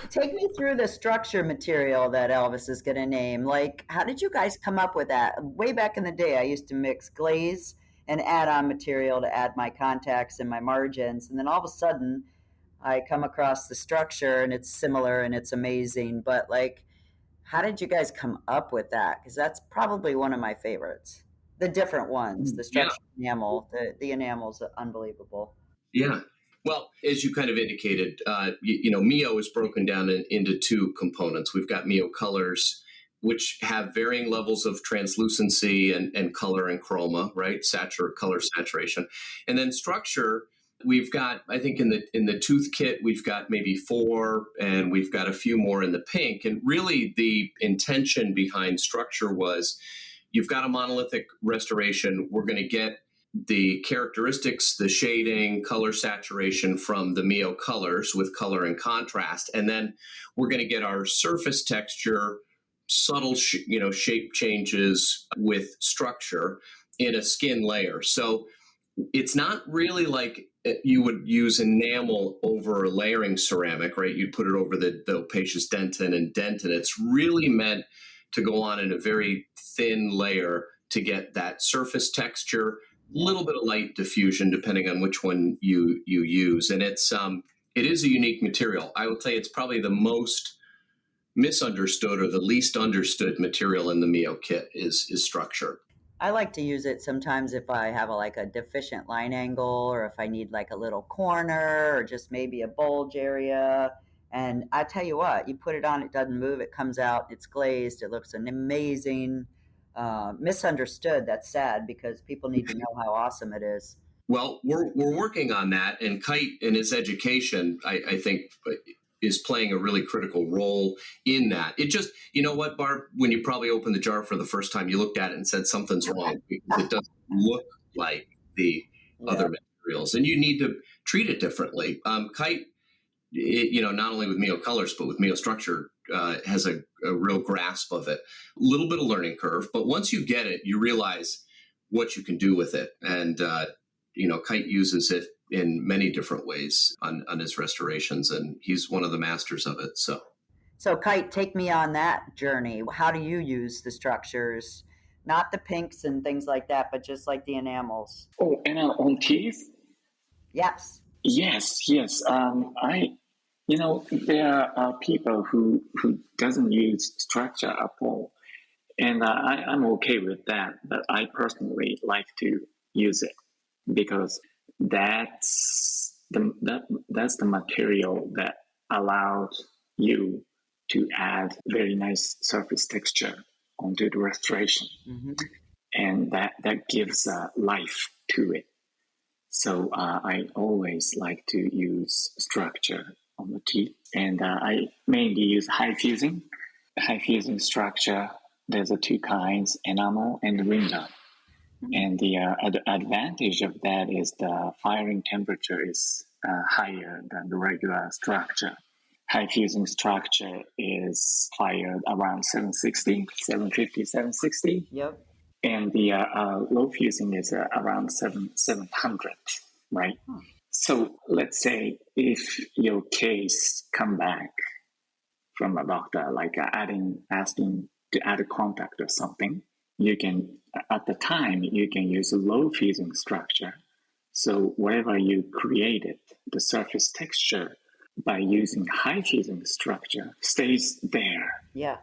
Take me through the structure material that Elvis is going to name. Like, how did you guys come up with that? Way back in the day, I used to mix glaze and add-on material to add my contacts and my margins. And then all of a sudden, I come across the structure and it's similar and it's amazing. But like, how did you guys come up with that? Because that's probably one of my favorites. The different ones, the structure enamel, the enamel's unbelievable. Yeah. Well, as you kind of indicated, you know, MIYO is broken down into two components. We've got MIYO colors, which have varying levels of translucency and color and chroma, right? Color saturation. And then structure, we've got, I think in the tooth kit, we've got maybe 4, and we've got a few more in the pink. And really the intention behind structure was, you've got a monolithic restoration. We're going to get the characteristics, the shading, color saturation from the MIYO colors with color and contrast. And then we're going to get our surface texture, subtle, shape changes with structure in a skin layer. So it's not really like you would use enamel over layering ceramic, right? You'd put it over the opacious dentin and dentin. It's really meant to go on in a very thin layer to get that surface texture, a little bit of light diffusion depending on which one you use. And it is a unique material. I will tell you, it's probably the most misunderstood or the least understood material in the MIYO kit is structure. I like to use it sometimes if I have a deficient line angle, or if I need like a little corner or just maybe a bulge area. And I tell you what, you put it on, it doesn't move, it comes out, it's glazed, it looks amazing. Misunderstood. That's sad, because people need to know how awesome it is. Well, we're working on that, and Kite in his education, I think, is playing a really critical role in that. It just, you know what, Barb, when you probably opened the jar for the first time, you looked at it and said something's wrong, because it doesn't look like the other materials, and you need to treat it differently. Kite, not only with MIYO colors, but with MIYO structure, has a real grasp of it. A little bit of learning curve, but once you get it, you realize what you can do with it. And, Kite uses it in many different ways on his restorations, and he's one of the masters of it. So Kite, take me on that journey. How do you use the structures? Not the pinks and things like that, but just like the enamels. Oh, and on teeth? Yes. Yes. There are people who doesn't use structure at all, and I'm okay with that. But I personally like to use it because that's the material that allows you to add very nice surface texture onto the restoration, and that gives life to it. So I always like to use structure on the teeth, and I mainly use high fusing structure. There's 2 kinds, enamel and ring dot. And the advantage of that is the firing temperature is higher than the regular structure. High fusing structure is fired around 760. Yep. and the low fusing is around 700, right? So let's say if your case come back from a doctor, like asking to add a contact or something, you can, at the time, you can use a low fusing structure. So whatever you created, the surface texture by using high fusing structure stays there. Yeah.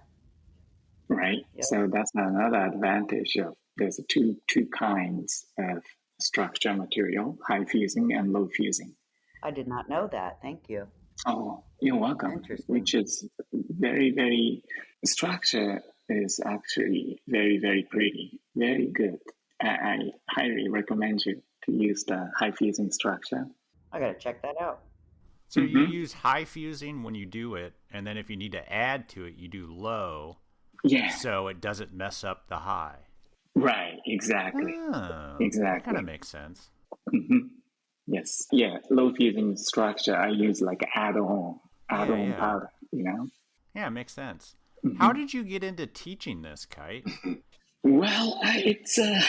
Right. Yep. So that's another advantage of there's two kinds of structure material, high fusing and low fusing. I did not know that. Thank you. Oh, you're welcome. Interesting. Which is very, very, structure is actually very, very pretty, very good. I highly recommend you to use the high fusing structure. I got to check that out. So you use high fusing when you do it, and then if you need to add to it, you do low. Yeah. So it doesn't mess up the high. Right, exactly. Oh, exactly. That kind of makes sense. Yes. Yeah, low fusing structure, I use like add-on powder, you know? Yeah, it makes sense. How did you get into teaching this, Kite? Well, it's a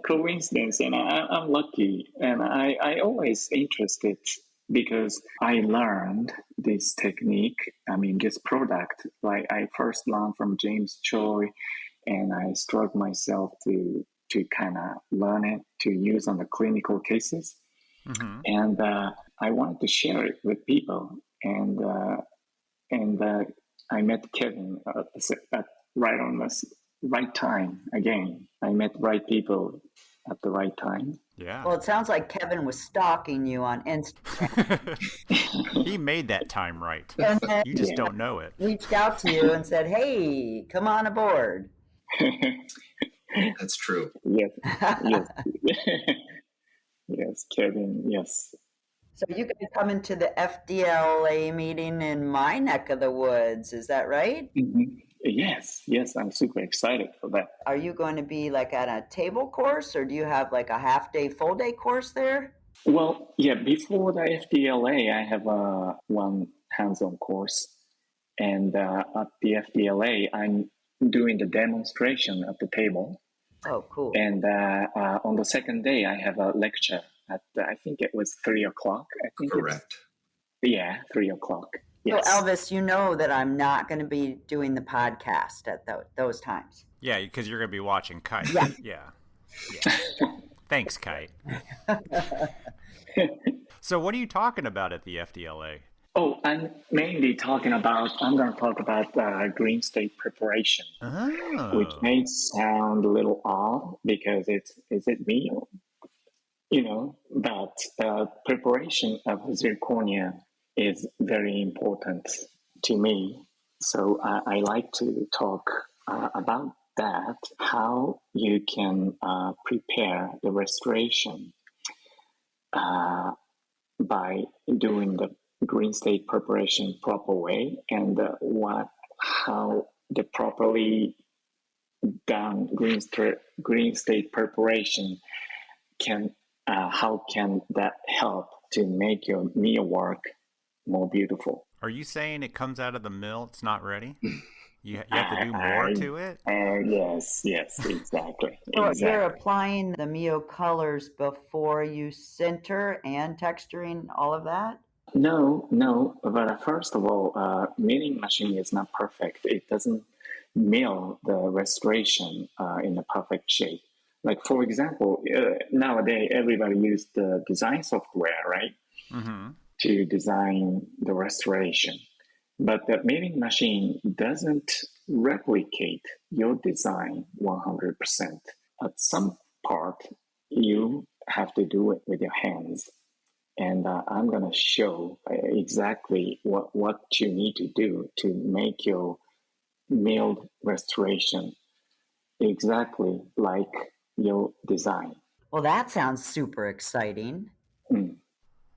coincidence, and I'm lucky, and I always interested because I learned this technique. I mean, this product, like I first learned from James Choi, and I struggled myself to kind of learn it to use on the clinical cases, and I wanted to share it with people, and I met Kevin at right on the right time again. I met right people at the right time. Yeah. Well, it sounds like Kevin was stalking you on Instagram. He made that time right. You just don't know it. Reached out to you and said, "Hey, come on aboard." That's true. Yes. Yes, Kevin. Yes. So you guys coming to the FDLA meeting in my neck of the woods? Is that right? Yes, I'm super excited for that. Are you going to be like at a table course, or do you have like a half-day, full-day course there? Well, yeah, before the FDLA, I have one hands-on course. And at the FDLA, I'm doing the demonstration at the table. Oh, cool. And on the second day, I have a lecture at, I think it was 3 o'clock. I think Correct. 3 o'clock. Yes. So, Elvis, you know that I'm not going to be doing the podcast at those times. Yeah, because you're going to be watching Kite. Yeah. Thanks, Kite. So what are you talking about at the FDLA? Oh, I'm mainly I'm going to talk about green state preparation, which may sound a little odd because is it me? You know, but preparation of zirconia is very important to me. So I like to talk about that, how you can prepare the restoration by doing the green state preparation proper way, and how the properly done green state preparation can how can that help to make your MIYO work more beautiful. Are you saying it comes out of the mill, it's not ready? You have to do more to it? Yes, exactly. So exactly. you're applying the MIYO colors before you sinter and texturing all of that? No, but first of all, milling machine is not perfect. It doesn't mill the restoration in a perfect shape. Like, for example, nowadays everybody uses the design software, right? To design the restoration. But the milling machine doesn't replicate your design 100%. At some part, you have to do it with your hands. And I'm going to show exactly what you need to do to make your milled restoration exactly like your design. Well, that sounds super exciting.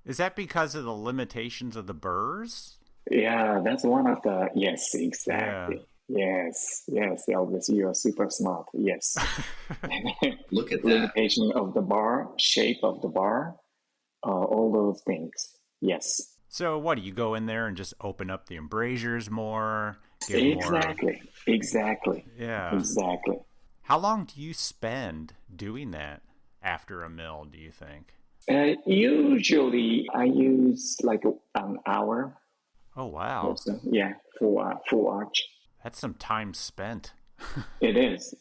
Is that because of the limitations of the burrs? Yeah, that's one of the, yes, exactly. Yeah. Yes, Elvis, you are super smart. Yes. Look at that. Limitation of the bar, shape of the bar, all those things. Yes. So what, do you go in there and just open up the embrasures more, give more. Exactly. Yeah. Exactly. How long do you spend doing that after a mill, do you think? Usually I use like an hour. Oh, wow. So, yeah, for full arch. That's some time spent. It is.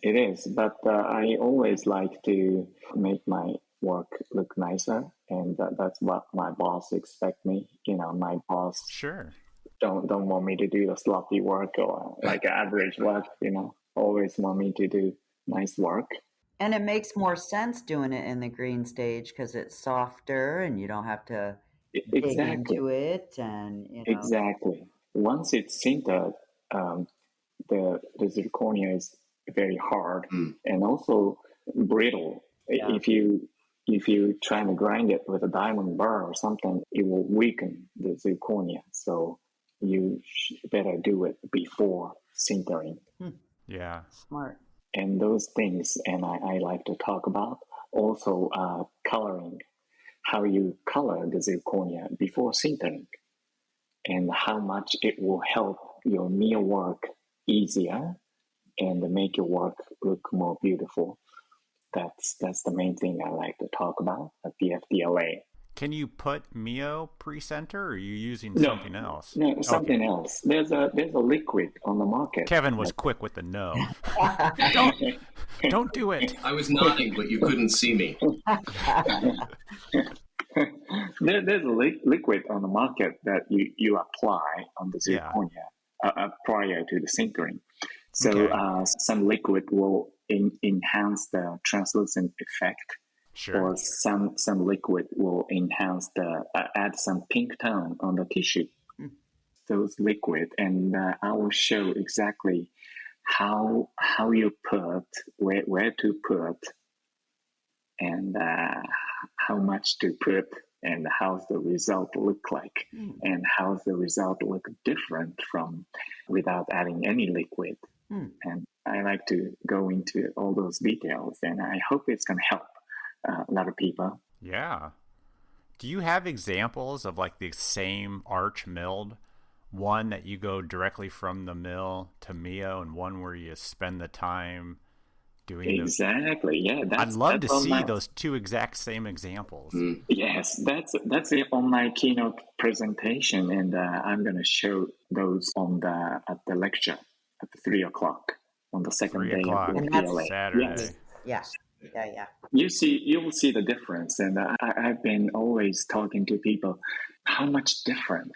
But I always like to make my work look nicer, and that's what my boss expect me. My boss Sure. don't want me to do the sloppy work or like average work. Always want me to do nice work. And it makes more sense doing it in the green stage because it's softer and you don't have to dig into it. And Exactly. Once it's sintered, the zirconia is very hard and also brittle. Yeah. If you try to grind it with a diamond bar or something, it will weaken the zirconia. So you better do it before sintering. Yeah. Smart. And those things, and I like to talk about. Also, coloring, how you color the zirconia before sintering, and how much it will help your MIYO work easier and make your work look more beautiful. That's the main thing I like to talk about at the FDLA. Can you put MIYO pre-center, or are you using something else? No, something else. There's a liquid on the market. Kevin was quick with the no. Don't do it. I was nodding, but you couldn't see me. There's a liquid on the market that you apply on the zirconia prior to the sintering. So some liquid will enhance the translucent effect. Sure. Or some liquid will enhance add some pink tone on the tissue. Those liquid, and I will show exactly how you put, where to put, and how much to put, and how's the result look like, and how's the result look different from without adding any liquid. And I like to go into all those details, and I hope it's going to help a lot of people. Yeah. Do you have examples of like the same arch milled, one that you go directly from the mill to MIYO, and one where you spend the time doing exactly? Yeah, I'd love to see those two exact same examples. Yes, that's it on my keynote presentation, and I'm going to show those at the lecture at 3:00 on the second day of the FDLA. Saturday. Yes. Yeah. You will see the difference, and I've been always talking to people how much different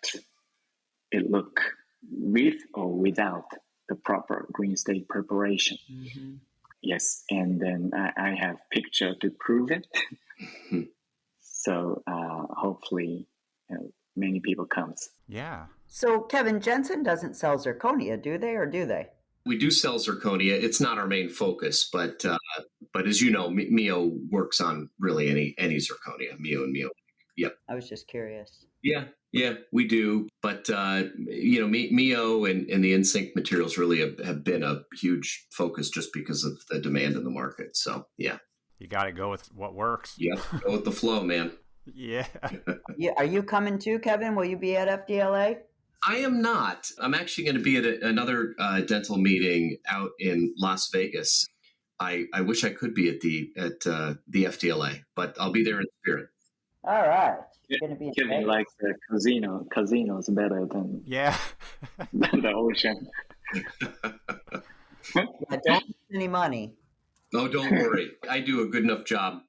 it look with or without the proper green state preparation. Yes, and then I have picture to prove it. So hopefully many people comes. Yeah. So Kevin, Jensen doesn't sell zirconia, do they, or do they? We do sell zirconia. It's not our main focus, but as you know, MIYO works on really any zirconia, MIYO and MIYO. Yep. I was just curious. Yeah, we do. But MIYO and the in-sync materials really have been a huge focus just because of the demand in the market. So yeah, you got to go with what works. Yep, go with the flow, man. Yeah. Are you coming too, Kevin? Will you be at FDLA? I am not. I'm actually going to be at another dental meeting out in Las Vegas. I wish I could be at the FDLA, but I'll be there in spirit. All right. You're going to be Kevin likes the casino. Casino's better than than the ocean. Don't spend any money. Oh, don't worry. I do a good enough job,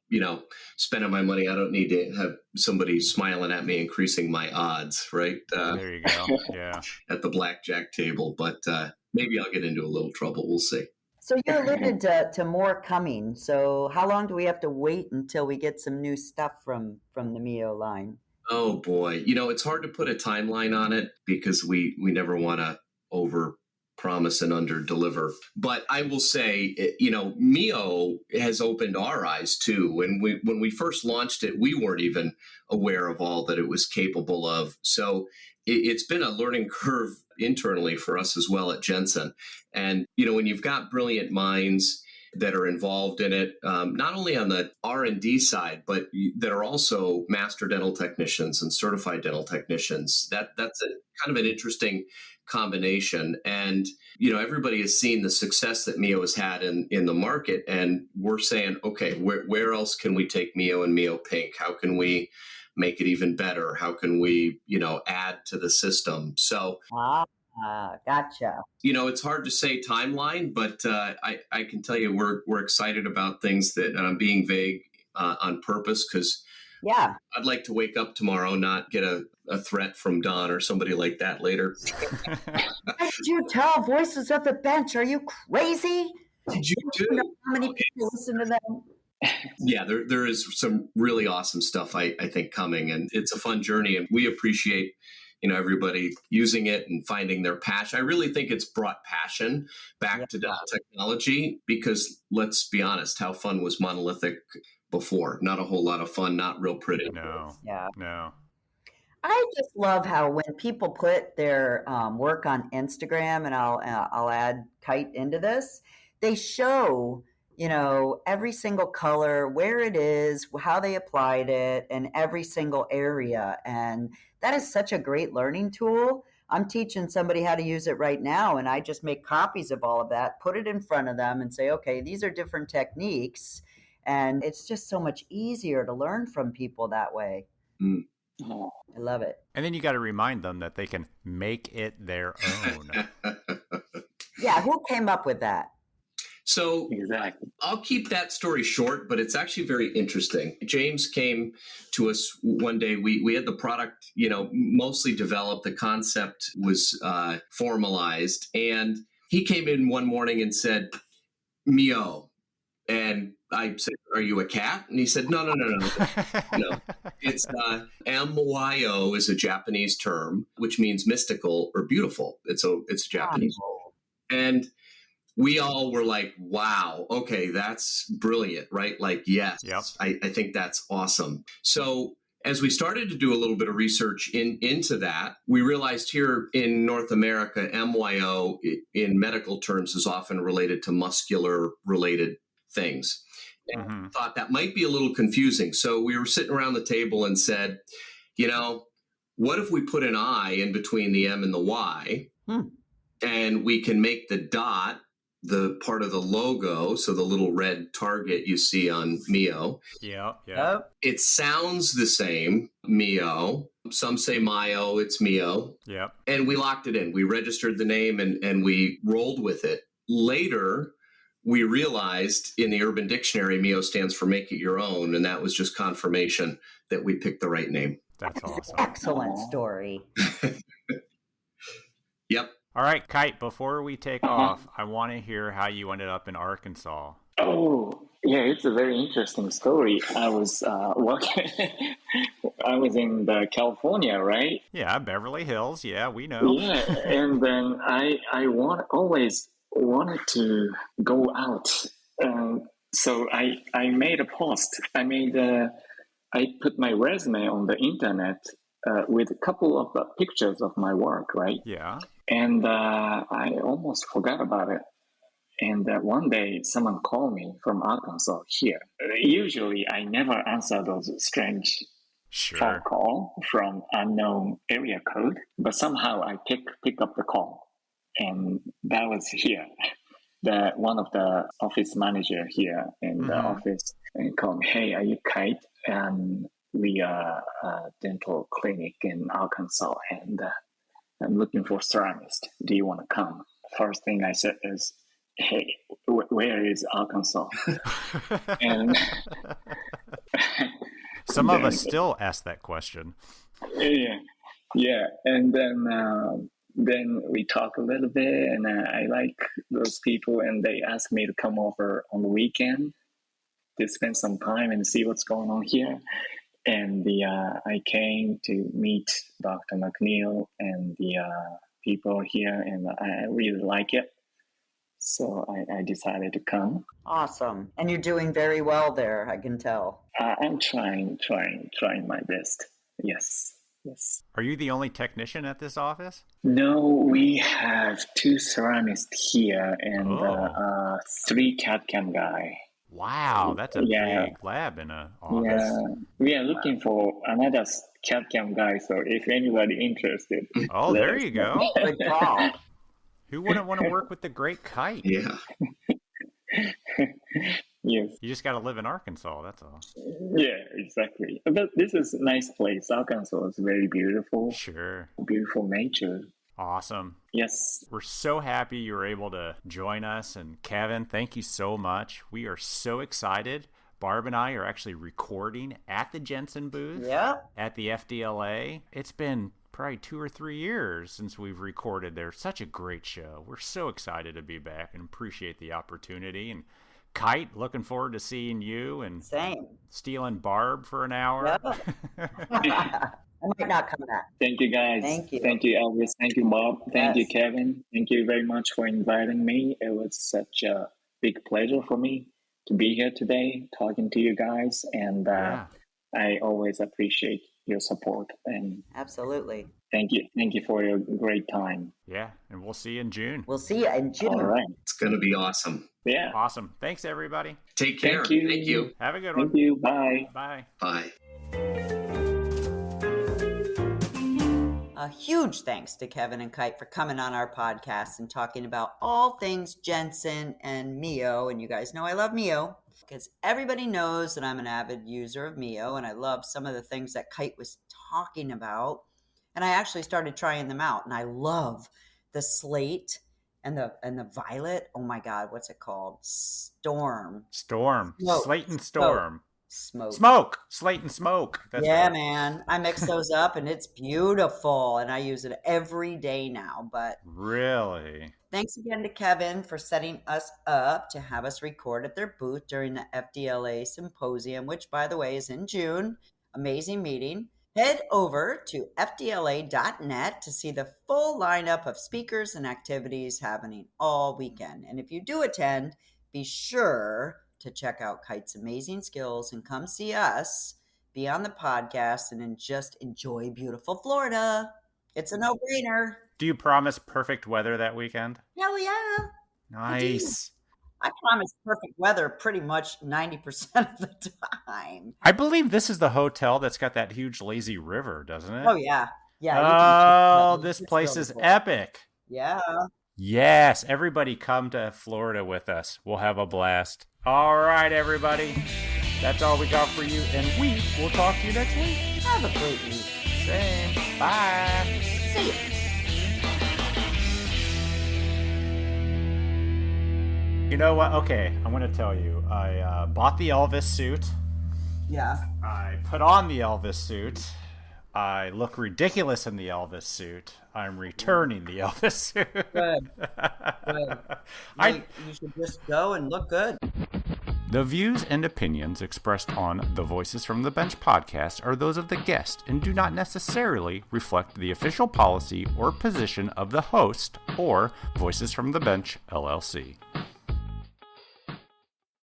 spending my money. I don't need to have somebody smiling at me, increasing my odds, right? There you go. Yeah. At the blackjack table. But maybe I'll get into a little trouble. We'll see. So you alluded to more coming. So how long do we have to wait until we get some new stuff from the MIYO line? Oh, boy. It's hard to put a timeline on it because we never want to over promise and under deliver. But I will say, MIYO has opened our eyes too. When we first launched it, we weren't even aware of all that it was capable of. So it's been a learning curve internally for us as well at Jensen. And, when you've got brilliant minds that are involved in it, not only on the R&D side, but that are also master dental technicians and certified dental technicians, that's a kind of an interesting combination. And, everybody has seen the success that MIYO has had in the market. And we're saying, okay, where else can we take MIYO and MIYO Pink? How can we make it even better? How can we, add to the system? So, gotcha. It's hard to say timeline, but I can tell you we're excited about things that I'm being vague on purpose, because I'd like to wake up tomorrow, not get a threat from Don or somebody like that later. Did you tell Voices of the Bench? Are you crazy? Did you do? How many people listen to them? Yeah, there is some really awesome stuff, I think, coming, and it's a fun journey, and we appreciate everybody using it and finding their passion. I really think it's brought passion back to dental technology, because let's be honest, how fun was monolithic before? Not a whole lot of fun, not real pretty. No. I just love how when people put their work on Instagram, and I'll add Kite into this, they show, every single color, where it is, how they applied it, and every single area. And that is such a great learning tool. I'm teaching somebody how to use it right now, and I just make copies of all of that, put it in front of them and say, okay, these are different techniques. And it's just so much easier to learn from people that way. Mm. Oh, I love it. And then you got to remind them that they can make it their own. Yeah, who came up with that? So exactly. I'll keep that story short, but it's actually very interesting. James came to us one day. We had the product, mostly developed. The concept was formalized. And he came in one morning and said, MIYO. And I said, are you a cat? And he said, no. No. It's MIYO is a Japanese term, which means mystical or beautiful. It's a Japanese word. And we all were like, wow, okay, that's brilliant, right? Like, yes, yep. I think that's awesome. So as we started to do a little bit of research into that, we realized here in North America, MIYO in medical terms is often related to muscular related things. And thought that might be a little confusing. So we were sitting around the table and said, what if we put an I in between the M and the Y, and we can make the dot the part of the logo, so the little red target you see on MIYO. Yeah. It sounds the same, MIYO. Some say MIYO, it's MIYO. Yeah. And we locked it in. We registered the name and we rolled with it. Later, we realized in the Urban Dictionary, MIYO stands for Make It Your Own, and that was just confirmation that we picked the right name. That's awesome. Excellent story. Yep. All right, Kite, before we take off, I want to hear how you ended up in Arkansas. Oh, yeah, it's a very interesting story. I was working, I was in California, right? Yeah, Beverly Hills. Yeah, we know. Yeah, and then I always wanted to go out. So I made a post. I put my resume on the internet with a couple of pictures of my work, right? Yeah. And I almost forgot about it. And one day, someone called me from Arkansas here. Usually, I never answer those strange phone call from unknown area code. But somehow, I pick up the call, and that was here. One of the office manager here in the office and called me. Hey, are you Kite? And we are a dental clinic in Arkansas, and I'm looking for ceramist. Do you want to come? First thing I said is, hey, where is Arkansas? And some of us still ask that question. Yeah. And then we talk a little bit, and I like those people, and they asked me to come over on the weekend to spend some time and see what's going on here. And I came to meet Dr. McNeil and the people here, and I really like it. So I decided to come. Awesome. And you're doing very well there, I can tell. I'm trying my best. Yes. Are you the only technician at this office? No, we have 2 ceramists here and 3 CAD-CAM guy. Wow, that's a big lab in a office. Yeah, we are looking for another CAD cam guy. So if anybody interested, Oh, let there us you know. go. Good call. Who wouldn't want to work with the great Kite? Yeah. Yes. You just got to live in Arkansas, that's all. Yeah, exactly. But this is a nice place. Arkansas is very beautiful. Sure. Beautiful nature. Awesome. Yes. We're so happy you were able to join us. And Kevin, thank you so much. We are so excited. Barb and I are actually recording at the Jensen booth at the FDLA. It's been probably 2 or 3 years since we've recorded there. Such a great show. We're so excited to be back and appreciate the opportunity. And Kite, looking forward to seeing you and stealing Barb for an hour. I might not come back. Thank you, guys. Thank you. Thank you, Elvis. Thank you, Bob. Thank you, Kevin. Thank you very much for inviting me. It was such a big pleasure for me to be here today, talking to you guys. And I always appreciate your support. And absolutely. Thank you. Thank you for your great time. Yeah, and we'll see you in June. We'll see you in June. All right. It's going to be awesome. Yeah. Awesome. Thanks, everybody. Take care. Thank you. Thank you. Have a good one. Thank you. Bye. Bye. Bye. A huge thanks to Kevin and Kite for coming on our podcast and talking about all things Jensen and MIYO. And you guys know I love MIYO because everybody knows that I'm an avid user of MIYO, and I love some of the things that Kite was talking about. And I actually started trying them out, and I love the slate and the violet. Oh my God, what's it called? Storm. Smoke. Slate and storm. Smoke. Slate and smoke. That's yeah, right. Man. I mix those up and it's beautiful. And I use it every day now. But really? Thanks again to Kevin for setting us up to have us record at their booth during the FDLA Symposium, which, by the way, is in June. Amazing meeting. Head over to FDLA.net to see the full lineup of speakers and activities happening all weekend. And if you do attend, be sure to check out Kite's amazing skills and come see us, be on the podcast, and then just enjoy beautiful Florida. It's a no-brainer. Do you promise perfect weather that weekend? Hell yeah. Nice. I promise perfect weather pretty much 90% of the time. I believe this is the hotel that's got that huge lazy river, doesn't it? Oh, yeah. Yeah. Oh, this place is epic. Yeah. Yes. Everybody come to Florida with us. We'll have a blast. All right, everybody. That's all we got for you. And we will talk to you next week. Have a great week. Same. Bye. See you. You know what? Okay, I'm going to tell you. I bought the Elvis suit. Yeah. I put on the Elvis suit. I look ridiculous in the Elvis suit. I'm returning the Elvis suit. Good. You should just go and look good. The views and opinions expressed on the Voices from the Bench podcast are those of the guest and do not necessarily reflect the official policy or position of the host or Voices from the Bench, LLC.